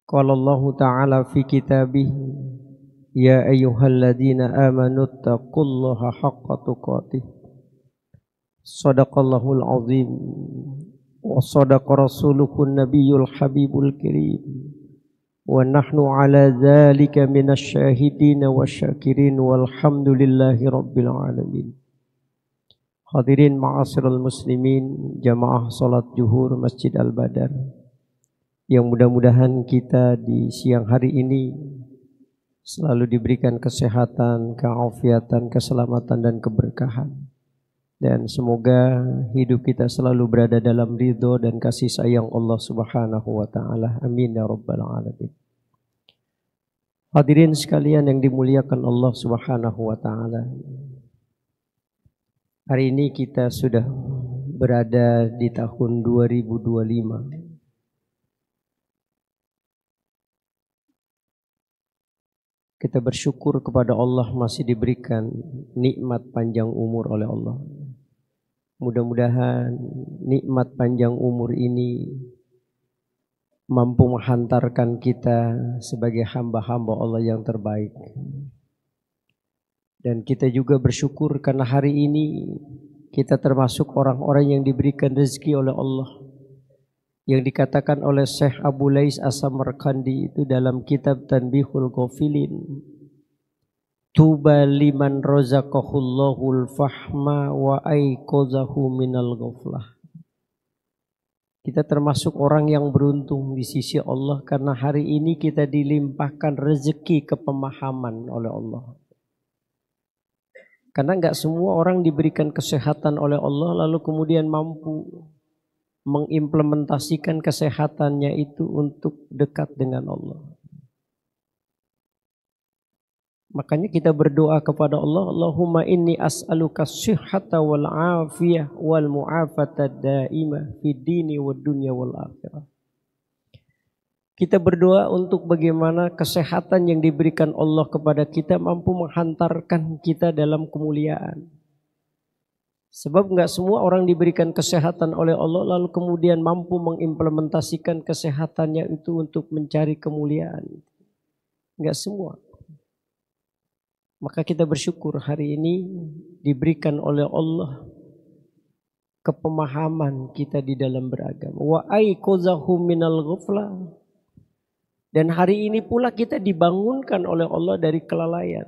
Qala Allah Ta'ala fi kitabih ya ayyuhalladzina amanu taqullaha haqqa tuqatih. Sadaqallahul azim wa sadaqa rasuluhun nabiyyul habibul karim wa nahnu ala dzalika minasy syahidin wasyakirin walhamdulillahi rabbil alamin. Hadirin ma'asyiral muslimin, jamaah salat zuhur Masjid Al-Badar, yang mudah-mudahan kita di siang hari ini selalu diberikan kesehatan, keafiatan, keselamatan dan keberkahan. Dan semoga hidup kita selalu berada dalam ridho dan kasih sayang Allah Subhanahu wa taala. Amin ya rabbal alamin. Hadirin sekalian yang dimuliakan Allah Subhanahu wa taala. Hari ini kita sudah berada di tahun 2025. Kita bersyukur kepada Allah masih diberikan nikmat panjang umur oleh Allah. Mudah-mudahan nikmat panjang umur ini mampu menghantarkan kita sebagai hamba-hamba Allah yang terbaik. Dan kita juga bersyukur karena hari ini kita termasuk orang-orang yang diberikan rezeki oleh Allah. Yang dikatakan oleh Syekh Abu Lais As-Samarqandi itu dalam kitab Tanbihul Ghafilin, tuba liman razaqahullahul fahma wa aiqazahu minal ghaflah. Kita termasuk orang yang beruntung di sisi Allah karena hari ini kita dilimpahkan rezeki kepemahaman oleh Allah. Karena enggak semua orang diberikan kesehatan oleh Allah lalu kemudian mampu mengimplementasikan kesehatannya itu untuk dekat dengan Allah. Makanya kita berdoa kepada Allah, Allahumma inni as'aluka sihhata wal afiyah wal mu'afata daimah fid dini wad dunya wal akhirah. Kita berdoa untuk bagaimana kesehatan yang diberikan Allah kepada kita mampu menghantarkan kita dalam kemuliaan. Sebab enggak semua orang diberikan kesehatan oleh Allah lalu kemudian mampu mengimplementasikan kesehatannya itu untuk mencari kemuliaan. Enggak semua. Maka kita bersyukur hari ini diberikan oleh Allah kepemahaman kita di dalam beragama. Wa aiqazahu minal ghaflah. Dan hari ini pula kita dibangunkan oleh Allah dari kelalaian.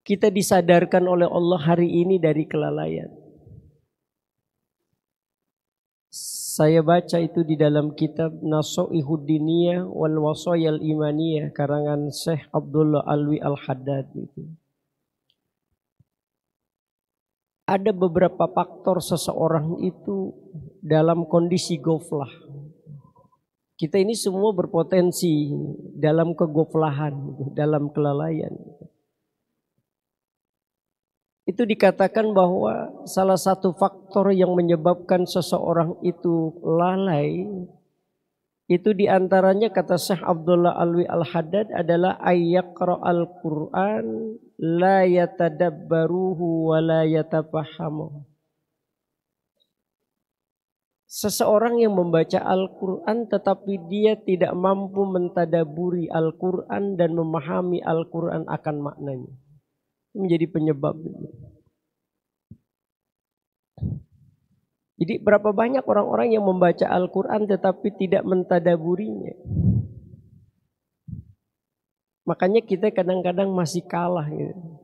Kita disadarkan oleh Allah hari ini dari kelalaian. Saya baca itu di dalam kitab Nasoihud Diniyah wal Wasayal Imaniyah karangan Syekh Abdullah Alwi Al-Haddad itu. Ada beberapa faktor seseorang itu dalam kondisi ghaflah. Kita ini semua berpotensi dalam kegoflahan, dalam kelalaian. Itu dikatakan bahwa salah satu faktor yang menyebabkan seseorang itu lalai, itu diantaranya kata Syekh Abdullah Alwi Al-Haddad adalah ayyaqra al-Quran la yatadabbaruhu wa la yatafahamu. Seseorang yang membaca Al-Quran tetapi dia tidak mampu mentadaburi Al-Quran dan memahami Al-Quran akan maknanya. Menjadi penyebab. Jadi berapa banyak orang-orang yang membaca Al-Quran tetapi tidak mentadaburinya. Makanya kita kadang-kadang masih kalah gitu.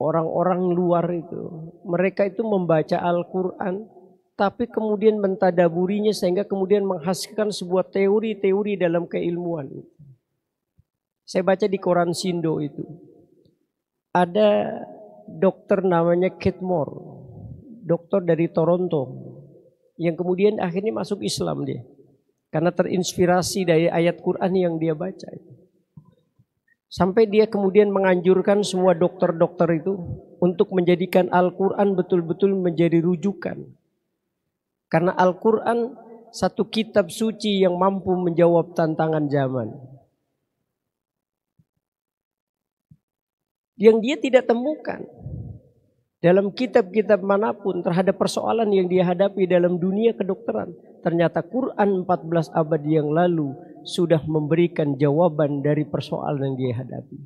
Orang-orang luar itu, mereka itu membaca Al-Quran tapi kemudian mentadaburinya sehingga kemudian menghasilkan sebuah teori-teori dalam keilmuan. Saya baca di koran Sindo itu. Ada dokter namanya Kate Moore, dokter dari Toronto, yang kemudian akhirnya masuk Islam dia. Karena terinspirasi dari ayat Quran yang dia baca. Sampai dia kemudian menganjurkan semua dokter-dokter itu untuk menjadikan Al-Quran betul-betul menjadi rujukan. Karena Al-Quran satu kitab suci yang mampu menjawab tantangan zaman. Yang dia tidak temukan dalam kitab-kitab manapun terhadap persoalan yang dia hadapi dalam dunia kedokteran. Ternyata Quran 14 abad yang lalu sudah memberikan jawaban dari persoalan yang dia hadapi.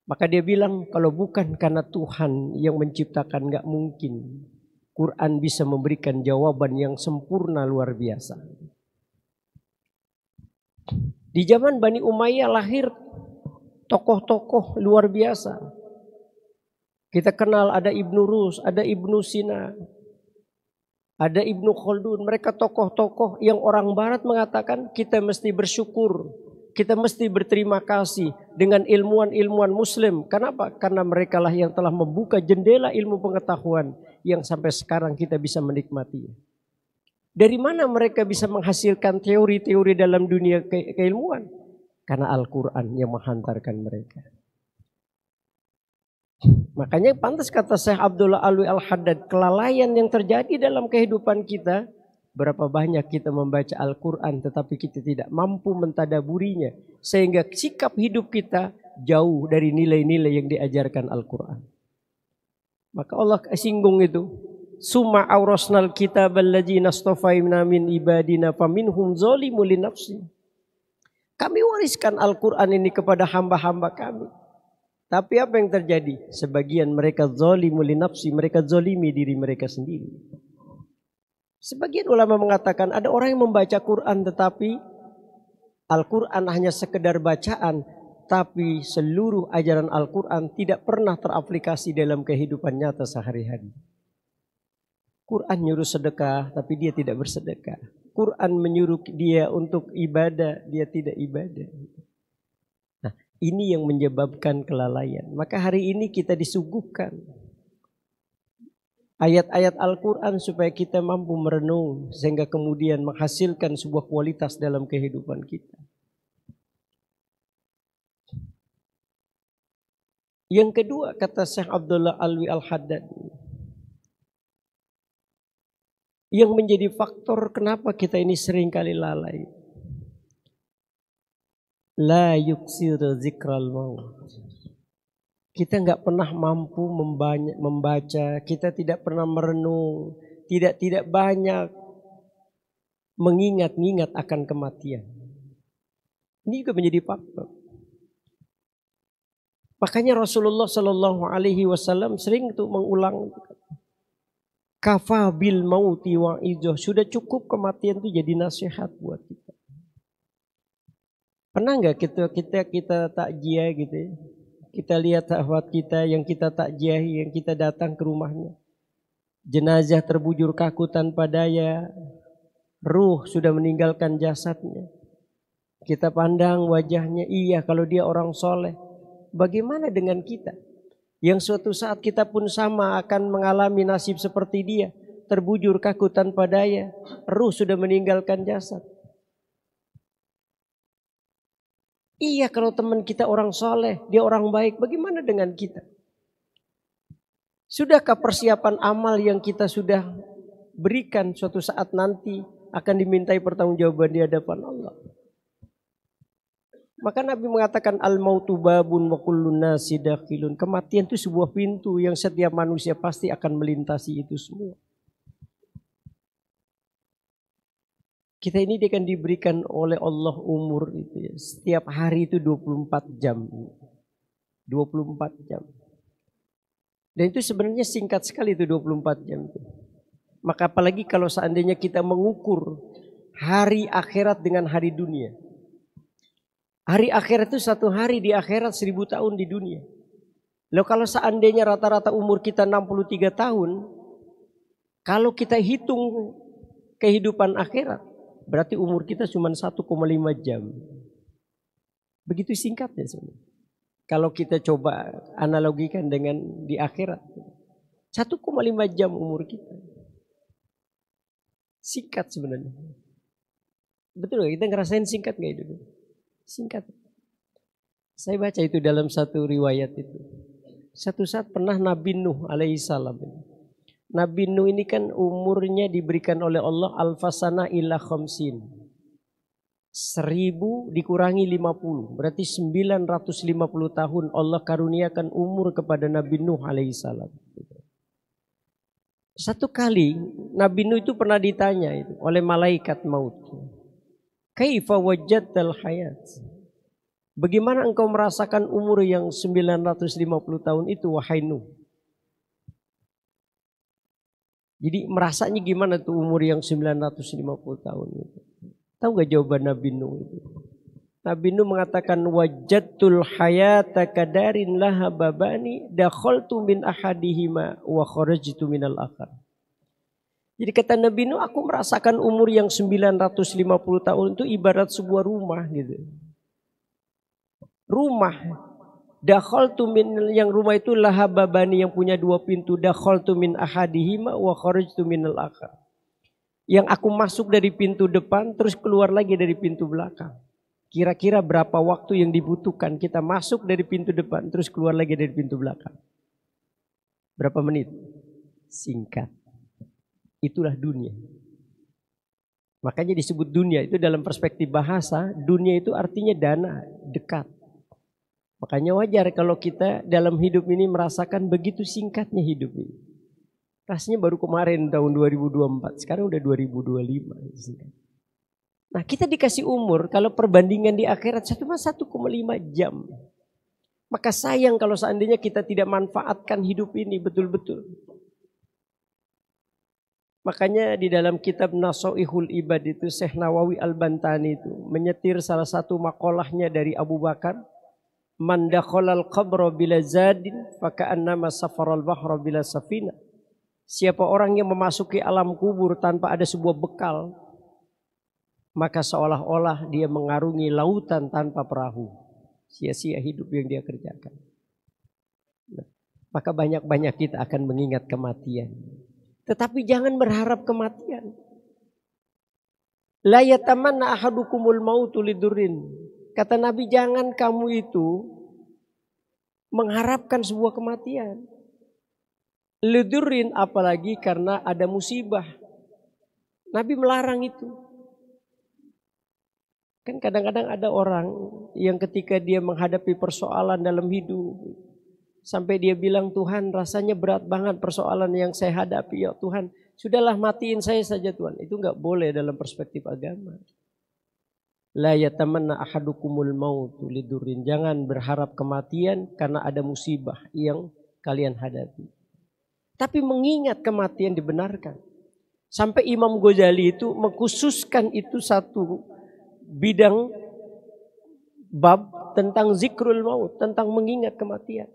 Maka dia bilang, kalau bukan karena Tuhan yang menciptakan, gak mungkin Quran bisa memberikan jawaban yang sempurna luar biasa. Di zaman Bani Umayyah lahir tokoh-tokoh luar biasa. Kita kenal ada Ibnu Rus, ada Ibnu Sina, ada Ibnu Khaldun. Mereka tokoh-tokoh yang orang barat mengatakan kita mesti bersyukur, kita mesti berterima kasih dengan ilmuwan-ilmuwan muslim. Kenapa? Karena mereka lah yang telah membuka jendela ilmu pengetahuan yang sampai sekarang kita bisa menikmati. Dari mana mereka bisa menghasilkan teori-teori dalam dunia keilmuan? Karena Al-Quran yang menghantarkan mereka. Makanya pantas kata Syekh Abdullah Alwi Al-Haddad, kelalaian yang terjadi dalam kehidupan kita, berapa banyak kita membaca Al-Quran tetapi kita tidak mampu mentadaburinya, sehingga sikap hidup kita jauh dari nilai-nilai yang diajarkan Al-Quran. Maka Allah singgung itu. Summa awrasnal kitabal ladzina astafaina min ibadina faminhum zalimun li nafsi. Kami wariskan Al-Quran ini kepada hamba-hamba kami. Tapi apa yang terjadi? Sebagian mereka zalimun li nafsi, mereka zalimi diri mereka sendiri. Sebagian ulama mengatakan ada orang yang membaca Quran tetapi Al-Quran hanya sekedar bacaan, tapi seluruh ajaran Al-Quran tidak pernah teraplikasi dalam kehidupan nyata sehari-hari. Quran nyuruh sedekah tapi dia tidak bersedekah. Quran menyuruh dia untuk ibadah, dia tidak ibadah. Nah, ini yang menyebabkan kelalaian. Maka hari ini kita disuguhkan ayat-ayat Al-Quran supaya kita mampu merenung sehingga kemudian menghasilkan sebuah kualitas dalam kehidupan kita. Yang kedua kata Syekh Abdullah Alwi Al-Haddad, yang menjadi faktor kenapa kita ini seringkali lalai. La yuksir zikral maut. Kita enggak pernah mampu membaca, kita tidak pernah merenung, tidak banyak mengingat-ingat akan kematian. Ini juga menjadi faktor. Makanya Rasulullah Shallallahu Alaihi Wasallam sering tuh mengulang, kafa bil mauti wa'idzah. Sudah cukup kematian itu jadi nasihat buat kita. Pernah nggak kita takjiah gitu ya? Kita lihat sahabat kita yang kita takjiahi, yang kita datang ke rumahnya. Jenazah terbujur kaku tanpa daya. Ruh sudah meninggalkan jasadnya. Kita pandang wajahnya, iya kalau dia orang soleh. Bagaimana dengan kita? Yang suatu saat kita pun sama akan mengalami nasib seperti dia. Terbujur kaku tanpa daya. Ruh sudah meninggalkan jasad. Iya kalau teman kita orang soleh, dia orang baik. Bagaimana dengan kita? Sudahkah persiapan amal yang kita sudah berikan suatu saat nanti akan dimintai pertanggungjawaban di hadapan Allah? Maka Nabi mengatakan al-mautu babun wa kullun nasi dakhilun. Kematian itu sebuah pintu yang setiap manusia pasti akan melintasi itu semua. Kita ini akan diberikan oleh Allah umur itu ya. Setiap hari itu 24 jam. 24 jam. Dan itu sebenarnya singkat sekali itu 24 jam itu. Maka apalagi kalau seandainya kita mengukur hari akhirat dengan hari dunia. Hari akhirat itu satu hari di akhirat 1000 tahun di dunia. Lalu kalau seandainya rata-rata umur kita 63 tahun. Kalau kita hitung kehidupan akhirat. Berarti umur kita cuma 1,5 jam. Begitu singkatnya sebenarnya. Kalau kita coba analogikan dengan di akhirat. 1,5 jam umur kita. Singkat sebenarnya. Betul gak? Kita ngerasain singkat gak itu? Singkat. Saya baca itu dalam satu riwayat itu. Satu saat pernah Nabi Nuh alaihissalam. Nabi Nuh ini kan umurnya diberikan oleh Allah alfasana ila khamsin. 1000 dikurangi 50. Berarti 950 tahun Allah karuniakan umur kepada Nabi Nuh alaihissalam. Satu kali Nabi Nuh itu pernah ditanya itu oleh malaikat maut. Kaifa wajadtal hayat? Bagaimana engkau merasakan umur yang 950 tahun itu, wahai Nuh? Jadi merasanya gimana tuh umur yang 950 tahun itu? Tahu gak jawaban Nabi Nuh itu? Nabi Nuh mengatakan wajadtul hayata kadarin laha babani dakhaltu min ahadihima wa kharajtu minal akhar. Jadi kata Nabi Nuh, aku merasakan umur yang 950 tahun itu ibarat sebuah rumah gitu. Rumah. Dakhaltu min, yang rumah itu laha babani, yang punya dua pintu. Dakhaltu min ahadihima wa kharajtu minal akhar. Yang aku masuk dari pintu depan terus keluar lagi dari pintu belakang. Kira-kira berapa waktu yang dibutuhkan kita masuk dari pintu depan terus keluar lagi dari pintu belakang? Berapa menit? Singkat. Itulah dunia. Makanya disebut dunia itu dalam perspektif bahasa, dunia itu artinya dana, dekat. Makanya wajar kalau kita dalam hidup ini merasakan begitu singkatnya hidup ini. Rasanya baru kemarin tahun 2024, sekarang udah 2025. Nah kita dikasih umur, kalau perbandingan di akhirat cuma 1,5 jam. Maka sayang kalau seandainya kita tidak manfaatkan hidup ini betul-betul. Makanya di dalam kitab Nasoihul Ibad itu Syekh Nawawi Al-Bantani itu menyetir salah satu makolahnya dari Abu Bakar. Man dakhalal qabra bila zadin faka'annama safaral bahra bila safina. Siapa orang yang memasuki alam kubur tanpa ada sebuah bekal, maka seolah-olah dia mengarungi lautan tanpa perahu. Sia-sia hidup yang dia kerjakan. Nah, maka banyak-banyak kita akan mengingat kematian. Tetapi jangan berharap kematian. La yatamanna ahadukumul mautu lidurrin. Kata Nabi, jangan kamu itu mengharapkan sebuah kematian. Lidurrin, apalagi karena ada musibah. Nabi melarang itu. Kan kadang-kadang ada orang yang ketika dia menghadapi persoalan dalam hidup, sampai dia bilang, Tuhan rasanya berat banget persoalan yang saya hadapi. Ya Tuhan, sudahlah matiin saya saja Tuhan. Itu enggak boleh dalam perspektif agama. La yatamanna ahadukumul mautu lidurrin. Jangan berharap kematian karena ada musibah yang kalian hadapi. Tapi mengingat kematian dibenarkan. Sampai Imam Ghazali itu mengkhususkan itu satu bidang bab tentang zikrul maut, tentang mengingat kematian.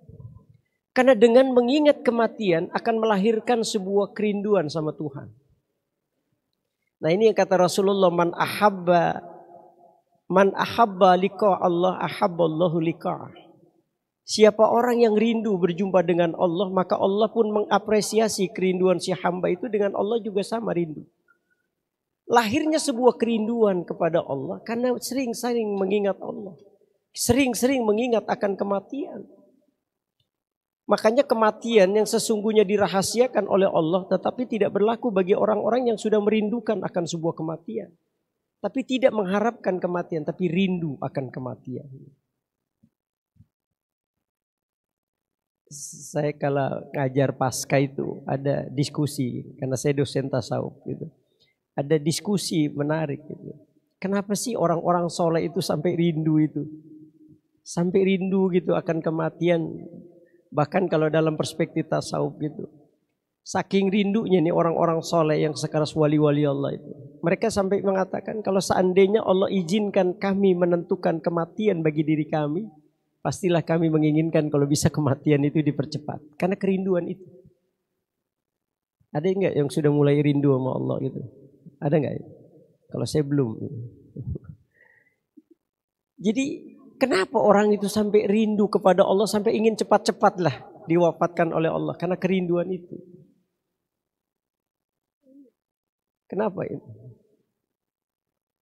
Karena dengan mengingat kematian akan melahirkan sebuah kerinduan sama Tuhan. Nah ini yang kata Rasulullah, man ahabba liqa Allah ahabballahu liqa'ah. Siapa orang yang rindu berjumpa dengan Allah, maka Allah pun mengapresiasi kerinduan si hamba itu, dengan Allah juga sama rindu. Lahirnya sebuah kerinduan kepada Allah karena sering-sering mengingat Allah. Sering-sering mengingat akan kematian. Makanya kematian yang sesungguhnya dirahasiakan oleh Allah tetapi tidak berlaku bagi orang-orang yang sudah merindukan akan sebuah kematian. Tapi tidak mengharapkan kematian, tapi rindu akan kematian. Saya kalau ngajar pasca itu ada diskusi, karena saya dosen tasawuf gitu. Ada diskusi menarik gitu. Kenapa sih orang-orang soleh itu sampai rindu itu? Sampai rindu gitu akan kematian. Bahkan kalau dalam perspektif tasawuf gitu. Saking rindunya nih orang-orang soleh yang sekeras wali-wali Allah itu. Mereka sampai mengatakan kalau seandainya Allah izinkan kami menentukan kematian bagi diri kami, pastilah kami menginginkan kalau bisa kematian itu dipercepat. Karena kerinduan itu. Ada enggak yang sudah mulai rindu sama Allah gitu? Ada enggak? Kalau saya belum. Jadi kenapa orang itu sampai rindu kepada Allah, sampai ingin cepat-cepatlah diwafatkan oleh Allah? Karena kerinduan itu. Kenapa itu?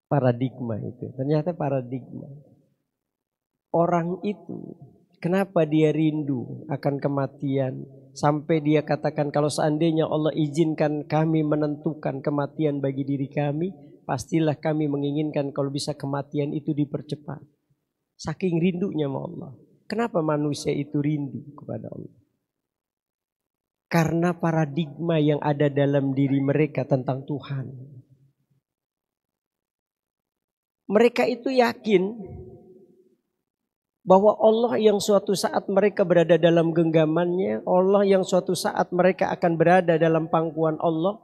Paradigma itu. Ternyata paradigma. Orang itu, kenapa dia rindu akan kematian? Sampai dia katakan kalau seandainya Allah izinkan kami menentukan kematian bagi diri kami, pastilah kami menginginkan kalau bisa kematian itu dipercepat. Saking rindunya sama Allah. Kenapa manusia itu rindu kepada Allah? Karena paradigma yang ada dalam diri mereka tentang Tuhan. Mereka itu yakin bahwa Allah yang suatu saat mereka berada dalam genggamannya, Allah yang suatu saat mereka akan berada dalam pangkuan Allah,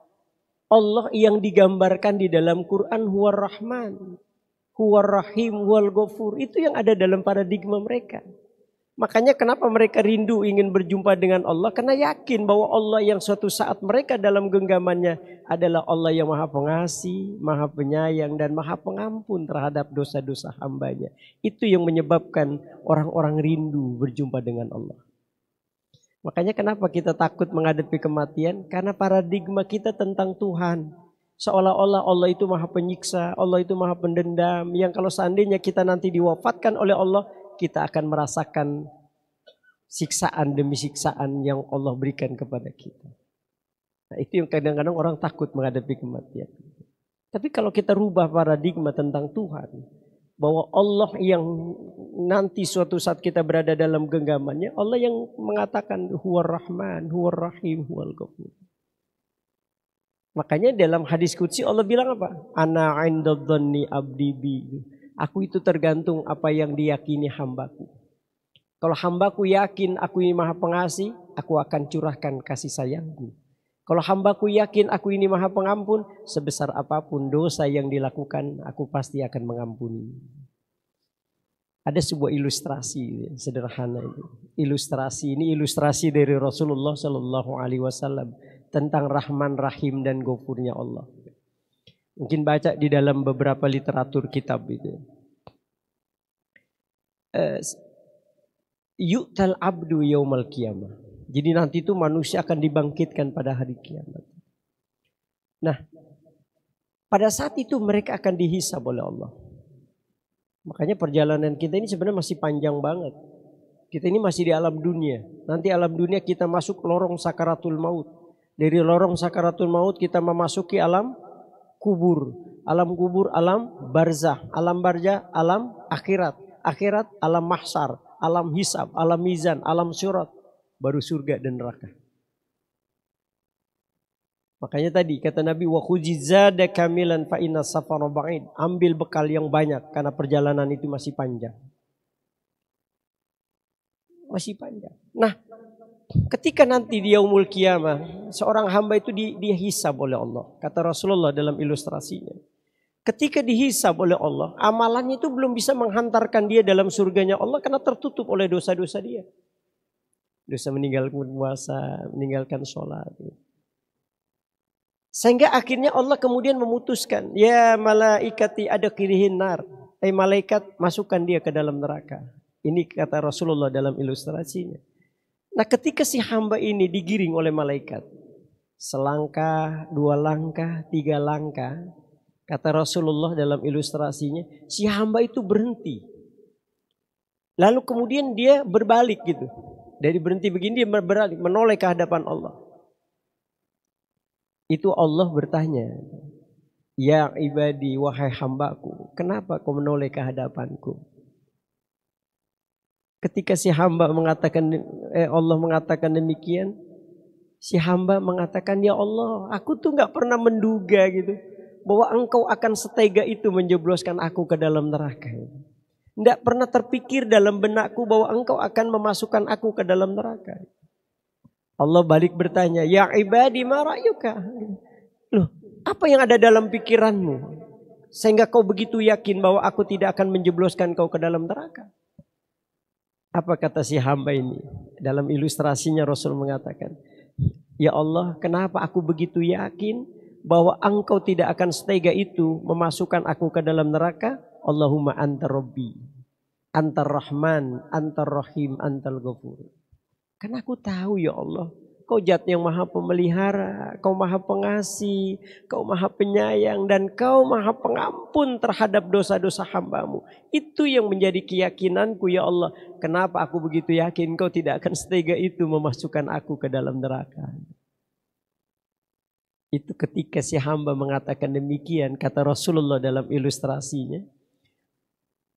Allah yang digambarkan di dalam Quran Huwar Rahman, Huwar Rahim, Huwal Ghafur, itu yang ada dalam paradigma mereka. Makanya kenapa mereka rindu ingin berjumpa dengan Allah? Karena yakin bahwa Allah yang suatu saat mereka dalam genggamannya adalah Allah yang maha pengasih, maha penyayang, dan maha pengampun terhadap dosa-dosa hambanya. Itu yang menyebabkan orang-orang rindu berjumpa dengan Allah. Makanya kenapa kita takut menghadapi kematian? Karena paradigma kita tentang Tuhan. Seolah-olah Allah itu maha penyiksa, Allah itu maha pendendam. Yang kalau seandainya kita nanti diwafatkan oleh Allah, kita akan merasakan siksaan demi siksaan yang Allah berikan kepada kita. Nah, itu yang kadang-kadang orang takut menghadapi kematian. Tapi kalau kita rubah paradigma tentang Tuhan, bahwa Allah yang nanti suatu saat kita berada dalam genggamannya, Allah yang mengatakan Huwar Rahman, Huwar Rahim, Huwal Ghafur. Makanya dalam hadis qudsi Allah bilang apa? Ana 'inda dhanni abdi bi. Aku itu tergantung apa yang diyakini hambaku. Kalau hambaku yakin aku ini maha pengasih, aku akan curahkan kasih sayangku. Kalau hambaku yakin aku ini maha pengampun, sebesar apapun dosa yang dilakukan, aku pasti akan mengampuni. Ada sebuah ilustrasi sederhana itu. Ilustrasi dari Rasulullah Shallallahu Alaihi Wasallam tentang Rahman, Rahim dan Ghafurnya Allah. Mungkin baca di dalam beberapa literatur kitab itu. Yu'tal abdu yaumal qiyamah. Jadi nanti itu manusia akan dibangkitkan pada hari kiamat. Nah, pada saat itu mereka akan dihisab oleh Allah. Makanya perjalanan kita ini sebenarnya masih panjang banget. Kita ini masih di alam dunia. Nanti alam dunia kita masuk lorong sakaratul maut. Dari lorong sakaratul maut kita memasuki alam kubur. Alam kubur, alam barzah. Alam barzah, alam akhirat. Akhirat, alam mahsyar. Alam hisab, alam mizan, alam syurat. Baru surga dan neraka. Makanya tadi kata Nabi, wa khuzizada kamilan fa inna safara ba'id. Ambil bekal yang banyak karena perjalanan itu masih panjang. Masih panjang. Nah, ketika nanti di yaumul qiyamah, seorang hamba itu dihisab oleh Allah. Kata Rasulullah dalam ilustrasinya. Ketika dihisab oleh Allah, amalannya itu belum bisa menghantarkan dia dalam surganya Allah karena tertutup oleh dosa-dosa dia. Dosa meninggalkan puasa, meninggalkan sholat. Sehingga akhirnya Allah kemudian memutuskan, ya malaikati adkhilihin nar. Malaikat masukkan dia ke dalam neraka. Ini kata Rasulullah dalam ilustrasinya. Nah, ketika si hamba ini digiring oleh malaikat, selangkah, 2 langkah, 3 langkah, kata Rasulullah dalam ilustrasinya, si hamba itu berhenti. Lalu kemudian dia berbalik gitu. Dari berhenti begini dia berbalik, menoleh ke hadapan Allah. Itu Allah bertanya, ya ibadi, wahai hambaku, kenapa kau menoleh ke hadapanku? Ketika si hamba mengatakan, Allah mengatakan demikian, si hamba mengatakan, ya Allah, aku tuh gak pernah menduga gitu, bahwa engkau akan setega itu menjebloskan aku ke dalam neraka. Tidak pernah terpikir dalam benakku bahwa engkau akan memasukkan aku ke dalam neraka. Allah balik bertanya, ya ibadi ma ra'yuka? Loh, apa yang ada dalam pikiranmu? Sehingga kau begitu yakin bahwa aku tidak akan menjebloskan kau ke dalam neraka. Apa kata si hamba ini? Dalam ilustrasinya Rasul mengatakan, ya Allah, kenapa aku begitu yakin bahwa engkau tidak akan setega itu memasukkan aku ke dalam neraka? Allahumma anta rabbi, antar rahman, antar rahim, antal ghafur. Karena aku tahu ya Allah, kau zat yang maha pemelihara, kau maha pengasih, kau maha penyayang, dan kau maha pengampun terhadap dosa-dosa hambamu. Itu yang menjadi keyakinanku ya Allah. Kenapa aku begitu yakin kau tidak akan setega itu memasukkan aku ke dalam neraka? Itu ketika si hamba mengatakan demikian, kata Rasulullah dalam ilustrasinya,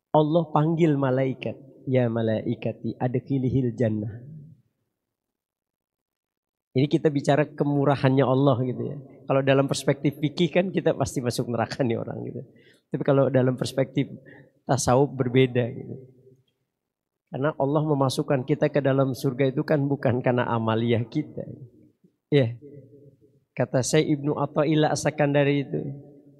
Allah panggil malaikat, ya malaikati adkhilihil jannah. Ini kita bicara kemurahannya Allah gitu ya. Kalau dalam perspektif fikih kan kita pasti masuk neraka nih orang gitu. Tapi kalau dalam perspektif tasawuf berbeda gitu. Karena Allah memasukkan kita ke dalam surga itu kan bukan karena amaliyah kita. Ya. Kata saya Ibnu Athaillah As-Sakandari itu,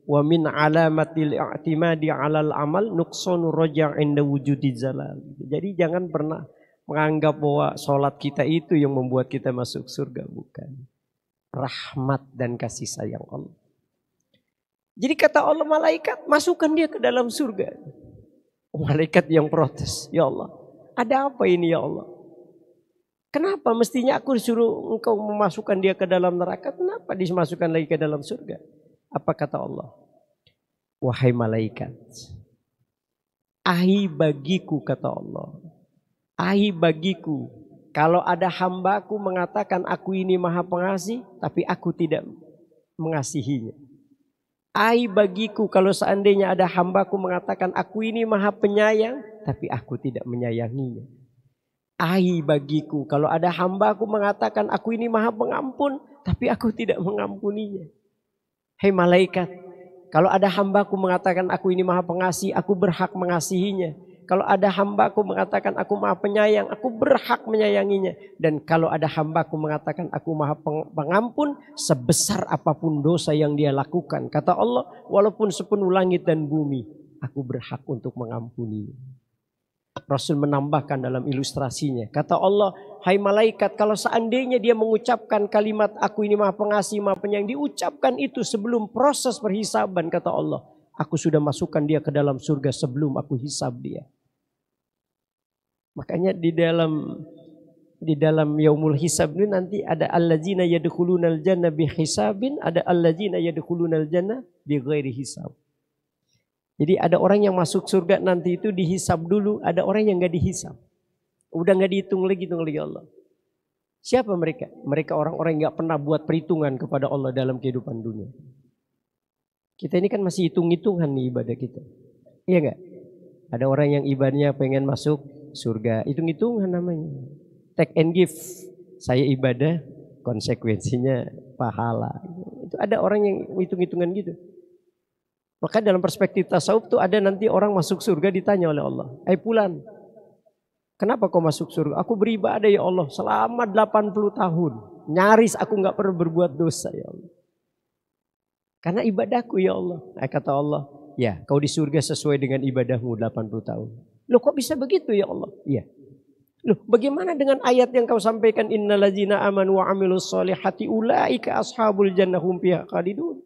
wa min alamatil i'timadi 'alal amal nuqsanu raja' inda wujudi zalal. Jadi jangan pernah menganggap bahwa sholat kita itu yang membuat kita masuk surga, bukan. Rahmat dan kasih sayang Allah. Jadi kata Allah, malaikat masukkan dia ke dalam surga. Malaikat yang protes, ya Allah, ada apa ini ya Allah? Kenapa mestinya aku disuruh engkau memasukkan dia ke dalam neraka? Kenapa dimasukkan lagi ke dalam surga? Apa kata Allah? Wahai malaikat, ahi bagiku, kata Allah, ahi bagiku, kalau ada hambaku mengatakan aku ini maha pengasih, tapi aku tidak mengasihinya. Ahi bagiku kalau seandainya ada hambaku mengatakan aku ini maha penyayang, tapi aku tidak menyayanginya. Ahi bagiku kalau ada hambaku mengatakan aku ini maha pengampun, tapi aku tidak mengampuninya. Hei malaikat, kalau ada hambaku mengatakan aku ini maha pengasih, aku berhak mengasihinya. Kalau ada hambaku mengatakan aku maha penyayang, aku berhak menyayanginya. Dan kalau ada hambaku mengatakan aku maha pengampun, sebesar apapun dosa yang dia lakukan, kata Allah, walaupun sepenuh langit dan bumi, aku berhak untuk mengampuninya. Rasul menambahkan dalam ilustrasinya, kata Allah, hai malaikat, kalau seandainya dia mengucapkan kalimat aku ini maha pengasih, maha penyayang, diucapkan itu sebelum proses perhisaban, kata Allah, aku sudah masukkan dia ke dalam surga sebelum aku hisab dia. Makanya di dalam yaumul hisab ini nanti ada allazina yadkhulunal jannah bihisabin, ada allazina yadkhulunal jannah bighairi hisab. Jadi ada orang yang masuk surga nanti itu dihisab dulu, ada orang yang enggak dihisab. Udah enggak dihitung lagi Allah. Siapa mereka? Mereka orang-orang yang enggak pernah buat perhitungan kepada Allah dalam kehidupan dunia. Kita ini kan masih hitung-hitungan nih ibadah kita. Iya enggak? Ada orang yang ibadahnya pengen masuk surga, hitung-hitungan namanya. Take and give. Saya ibadah, konsekuensinya pahala. Itu ada orang yang hitung-hitungan gitu. Maka dalam perspektif tasawuf tuh ada nanti orang masuk surga ditanya oleh Allah, fulan, kenapa kau masuk surga? Aku beribadah ya Allah selama 80 tahun. Nyaris aku enggak pernah berbuat dosa ya Allah. Karena ibadahku ya Allah. Kata Allah, ya kau di surga sesuai dengan ibadahmu 80 tahun. Loh kok bisa begitu ya Allah? Iya. Loh bagaimana dengan ayat yang kau sampaikan, innallazina amanu wa amilus solihati ulaika ashabul jannah hum fiha khalidun.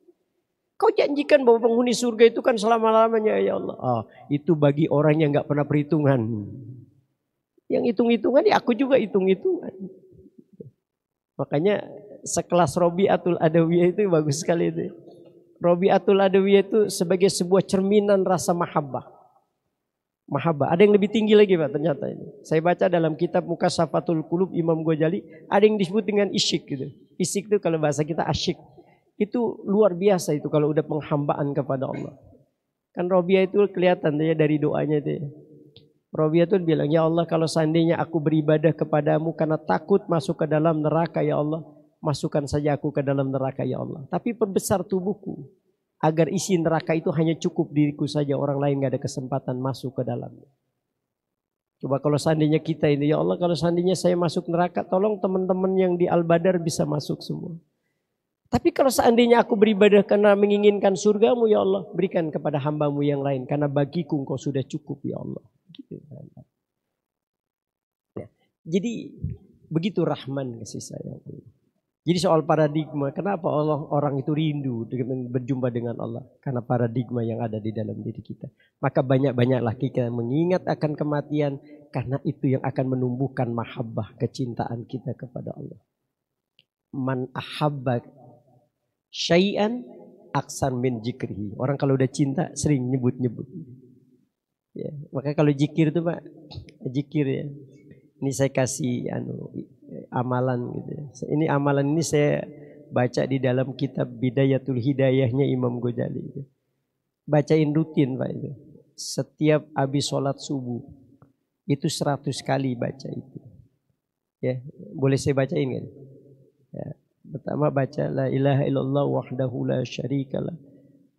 Kau janjikan bahwa penghuni surga itu kan selama-lamanya ya Allah. Itu bagi orang yang enggak pernah perhitungan. Yang hitung-hitungan ya aku juga hitung-hitungan. Makanya sekelas Robi'atul Adawiyah itu bagus sekali itu. Robi'atul Adawiyah itu sebagai sebuah cerminan rasa mahabbah. Mahabbah. Ada yang lebih tinggi lagi Pak ternyata ini. Saya baca dalam kitab Mukassafatul Qulub Imam Ghazali, ada yang disebut dengan isyik gitu. Isyik itu kalau bahasa kita asyik. Itu luar biasa itu kalau udah penghambaan kepada Allah. Kan Robiah itu kelihatan ya dari doanya itu ya. Robiah itu bilang, ya Allah kalau seandainya aku beribadah kepadamu karena takut masuk ke dalam neraka ya Allah, masukkan saja aku ke dalam neraka ya Allah. Tapi perbesar tubuhku agar isi neraka itu hanya cukup diriku saja, orang lain gak ada kesempatan masuk ke dalamnya. Coba kalau seandainya kita ini, ya Allah kalau seandainya saya masuk neraka, tolong teman-teman yang di Al-Badar bisa masuk semua. Tapi kalau seandainya aku beribadah karena menginginkan surgamu ya Allah, berikan kepada hambamu yang lain. Karena bagiku engkau sudah cukup ya Allah. Gitu. Ya. Jadi begitu Rahman kasih sayang. Jadi soal paradigma, kenapa orang itu rindu dengan berjumpa dengan Allah? Karena paradigma yang ada di dalam diri kita. Maka banyak-banyaklah kita mengingat akan kematian. Karena itu yang akan menumbuhkan mahabbah, kecintaan kita kepada Allah. Man ahabba syai'an aksan min jikrihi. Orang kalau udah cinta sering nyebut-nyebut. Ya, maka kalau zikir itu Pak, zikir ya. Ini saya kasih amalan gitu. Ini amalan ini saya baca di dalam kitab Bidayatul Hidayahnya Imam Ghazali itu. Bacain rutin Pak itu. Setiap habis sholat subuh itu 100 kali baca itu. Ya, boleh saya bacain kan? Ya. Pertama baca la ilaha illallah wahdahu la syarikalah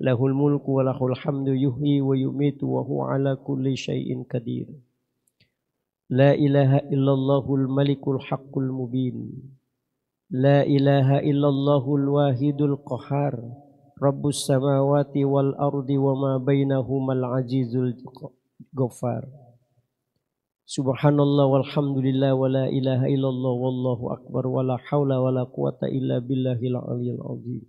Lahul mulku wa lahul hamdu yuhyi wa yumitu wa huwa ala kulli syai'in qadir. La ilaha illallahul malikul haqqul mubin. La ilaha illallahul wahidul qahar. Rabbus samawati wal ardi wa ma bainahumal azizul ghaffar. Subhanallah walhamdulillah wa la ilaha illallah wallahu akbar wa la hawla wa la quwata illa billahil aliyil azim.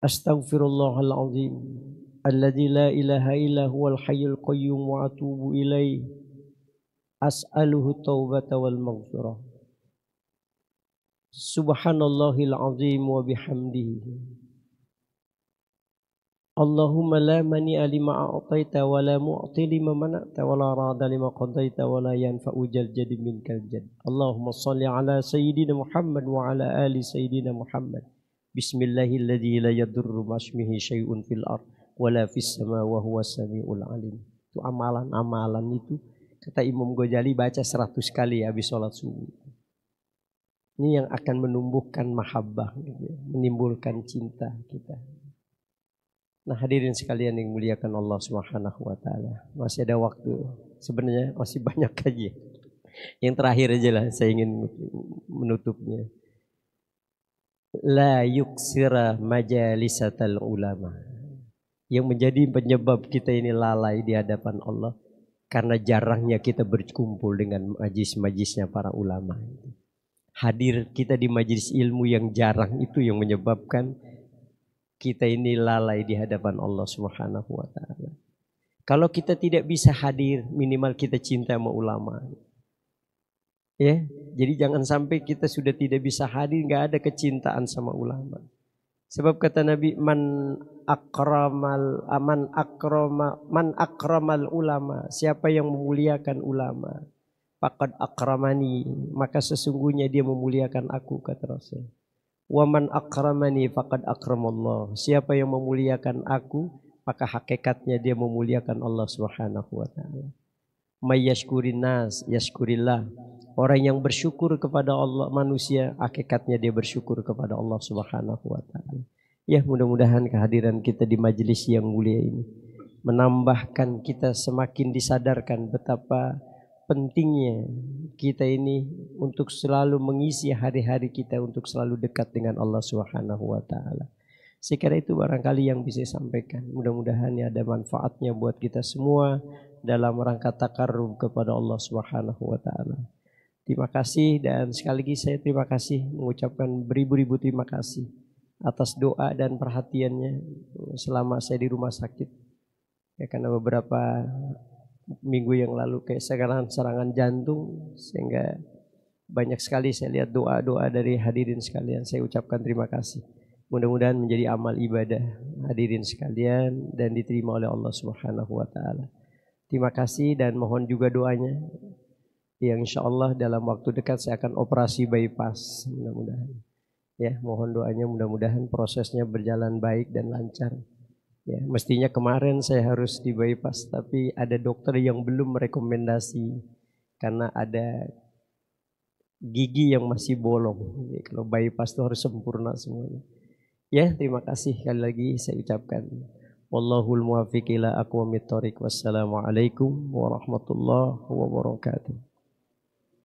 Astaghfirullahal azim alladzi la ilaha illa huwal hayyul qayyum wa atubu ilaih. As'aluhu taubata wal maghfirah. Subhanallahil azim wa bihamdihi. Allahumma la mani'a lima a'taita wa la mu'ti lima mana'ta wa la rada lima qadaita wa la yanfa'u jal jadi minkal jad. Allahumma salli ala sayyidina Muhammad wa ala ali sayyidina Muhammad. Bismillahilladzi la yadurru masmihi syai'un fil ard wa la fis sama wa huwa samiul alim. Itu amalan-amalan itu kata Imam Ghazali baca 100 kali habis sholat subuh. Ini yang akan menumbuhkan mahabbah, menimbulkan cinta kita. Nah hadirin sekalian yang muliakan Allah Subhanahu wa taala. Masih ada waktu. Sebenarnya masih banyak aja. Yang terakhir aja lah saya ingin menutupnya. La yuksira majalisatal ulama. Yang menjadi penyebab kita ini lalai di hadapan Allah karena jarangnya kita berkumpul dengan majlis-majlisnya para ulama. Hadir kita di majlis ilmu yang jarang itu yang menyebabkan kita ini lalai di hadapan Allah Subhanahu wa taala. Kalau kita tidak bisa hadir, minimal kita cinta sama ulama. Ya, jadi jangan sampai kita sudah tidak bisa hadir, enggak ada kecintaan sama ulama. Sebab kata Nabi, man akramal ulama, siapa yang memuliakan ulama, faqad akramani, maka sesungguhnya dia memuliakan aku, kata Rasul. Wa man akramani faqad akramallah, siapa yang memuliakan aku, maka hakikatnya dia memuliakan Allah Subhanahu wa taala. May yashkurin nas yashkurillah. Orang yang bersyukur kepada Allah manusia, hakikatnya dia bersyukur kepada Allah Subhanahu wa taala. Ya, mudah-mudahan kehadiran kita di majelis yang mulia ini menambahkan kita semakin disadarkan betapa pentingnya kita ini untuk selalu mengisi hari-hari kita untuk selalu dekat dengan Allah Subhanahu wa taala. Sekira itu barangkali yang bisa sampaikan. Mudah-mudahan ada manfaatnya buat kita semua dalam rangka takarrub kepada Allah Subhanahu wa taala. Terima kasih dan sekali lagi saya terima kasih mengucapkan beribu-ribu terima kasih atas doa dan perhatiannya selama saya di rumah sakit. Ya, karena beberapa minggu yang lalu kayak serangan jantung sehingga banyak sekali saya lihat doa-doa dari hadirin sekalian. Saya ucapkan terima kasih. Mudah-mudahan menjadi amal ibadah hadirin sekalian dan diterima oleh Allah Subhanahu wa taala. Terima kasih dan mohon juga doanya. Yang insyaallah dalam waktu dekat saya akan operasi bypass, mudah-mudahan. Ya, mohon doanya mudah-mudahan prosesnya berjalan baik dan lancar. Ya, mestinya kemarin saya harus di bypass tapi ada dokter yang belum merekomendasi karena ada gigi yang masih bolong. Jadi, kalau bypass itu harus sempurna semuanya. Ya, terima kasih sekali lagi saya ucapkan. Wallahul muwaffiq ila aqwamit thoriq. Wassalamualaikum warahmatullahi wabarakatuh.